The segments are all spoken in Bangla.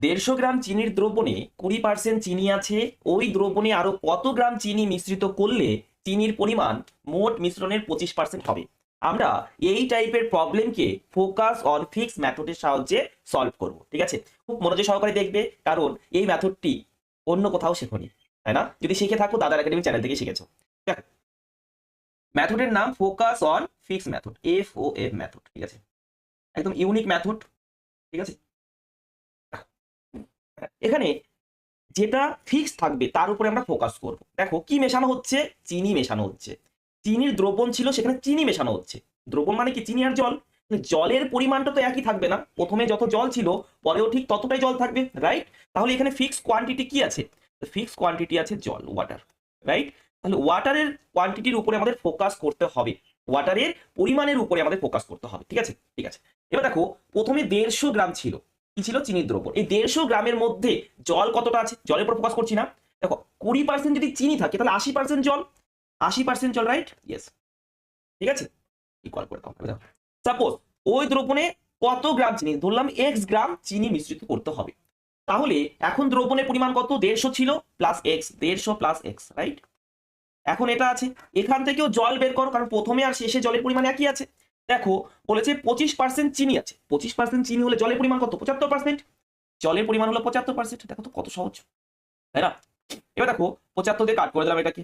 150 গ্রাম চিনির দ্রবণে 20% চিনি আছে, ওই দ্রবণে আরো কত গ্রাম চিনি মিশ্রিত করলে চিনির পরিমাণ মোট মিশ্রণের 25% হবে। আমরা এই টাইপের প্রবলেমকে ফোকাস অন ফিক্স মেথডের সাহায্যে সলভ করব। ঠিক আছে, খুব মনোযোগ সহকারে দেখবে, কারণ এই মেথডটি অন্য কোথাও শেখনি, তাই না? যদি শিখে থাকো দাদার একাডেমি চ্যানেল থেকে শিখেছো। দেখো, মেথডের নাম focus on fix method, FOF method. ঠিক আছে, একদম ইউনিক মেথড। ঠিক আছে, এখানে যেটা ফিক্স থাকবে তার উপরে আমরা ফোকাস করব। দেখো কি মেশানো হচ্ছে, চিনি মেশানো হচ্ছে। চিনির দ্রবণ ছিল, সেখানে চিনি মেশানো হচ্ছে। দ্রবণ মানে কি, চিনি আর জল। জলের পরিমাণটা তো একই থাকবে না, প্রথমে যত জল ছিল পরেও ঠিক ততটাই জল থাকবে, রাইট? তাহলে এখানে ফিক্স কোয়ান্টিটি কি আছে? ফিক্স কোয়ান্টিটি আছে জল, ওয়াটার, রাইট? তাহলে ওয়াটারের কোয়ান্টিটির উপরে আমাদের ফোকাস করতে হবে, ওয়াটারের পরিমাণের উপরে আমাদের ফোকাস করতে হবে। ঠিক আছে, ঠিক আছে। এবার দেখো, প্রথমে 150 গ্রাম ছিল, কি ছিল? চিনির দ্রবণ। এই 150 গ্রামের মধ্যে জল কতটা আছে? জলের উপর ফোকাস করছি না। দেখো 20% যদি চিনি থাকে তাহলে 80% জল, 80% জল, রাইট? ইয়েস, ঠিক আছে, ইকুয়াল করে দাও। দেখো সাপোজ ওই দ্রবণে কত গ্রাম চিনি, ধরলাম x গ্রাম চিনি মিশ্রিত করতে হবে। তাহলে এখন দ্রবণের পরিমাণ কত? 150 ছিল plus x, 150 plus x, right? এখন এটা আছে, এখান থেকেও জল বের করো, কারণ প্রথমে আর শেষে জলের পরিমাণ একই আছে। দেখো বলেছে 25% চিনি আছে, 25% চিনি হলে জলের পরিমাণ কত? 75%। জলের পরিমাণ হলো 75%। দেখো তো কত সহজ, তাই না? এবার দেখো 75 দিয়ে কাট করে দিলাম এটাকে।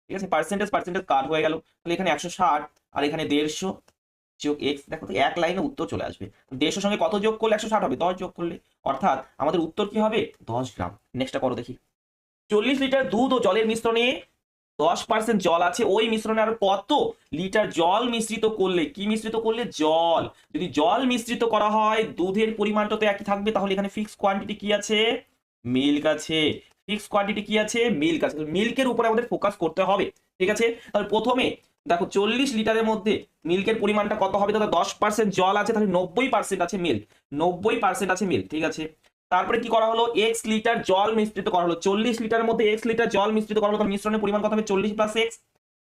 ঠিক আছে, পার্সেন্টেজ পার্সেন্টেজ কাট হয়ে গেল। তাহলে এখানে 160 আর এখানে 150 যোগ এক্স। দেখো তো এক লাইনে উত্তর চলে আসবে। 150 সঙ্গে কত যোগ করলে 160 হবে? 10 যোগ করলে, অর্থাৎ আমাদের উত্তর কি হবে? 10 গ্রাম। নেক্সটটা করো দেখি। 40 লিটার দুধ ও জলের মিশ্রণে 10% জল আছে, ওই মিশ্রণে আর কত লিটার জল মিশ্রিত করলে, কি মিশ্রিত করলে? জল। যদি জল মিশ্রিত করা হয়, দুধের পরিমাণটা তো একই থাকবে, তাহলে এখানে ফিক্স কোয়ান্টিটি কি আছে? মিল্ক আছে। ফিক্স কোয়ান্টিটি কি আছে? মিল্ক আছে। মিল্কের উপরে আমাদের ফোকাস করতে হবে। ঠিক আছে, তাহলে প্রথমে দেখো 40 লিটারের মধ্যে মিল্কের পরিমাণটা কত হবে? দাদা 10% জল আছে, তাহলে 90% আছে মিল্ক, 90% আছে মিল্ক। ঠিক আছে, তারপরে কি করা হলো? x লিটার জল মিশ্রিত করা হলো। 40 লিটারের মধ্যে x লিটার জল মিশ্রিত করা হলো, তার মিশ্রণের পরিমাণ কত হবে? 40 প্লাস x।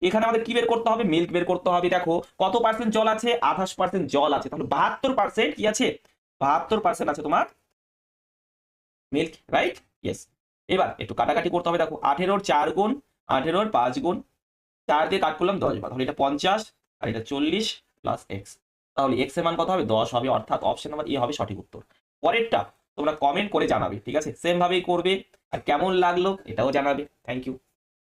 এখানে আমাদের কি বের করতে হবে? মিল্ক বের করতে হবে। দেখো কত পার্সেন্ট জল আছে? 28% জল আছে, তাহলে 72% কি আছে? 72% আছে তোমার মিল্ক, রাইট? ইয়েস। এবার একটু কাটাকাটি করতে হবে। দেখো 18 4 গুণ, 18 5 গুণ, 4 দিয়ে কাট করলাম 10 বার, তাহলে এটা 50 আর এটা 40 প্লাস এক্স। তাহলে এক্স এর মান কত হবে? 10 হবে, অর্থাৎ অপশন নাম্বার এ হবে সঠিক উত্তর। পরেরটা তোমরা কমেন্ট করে জানাবে। ঠিক আছে, সেম ভাবেই করবে, আর কেমন লাগলো এটাও জানাবে। Thank you.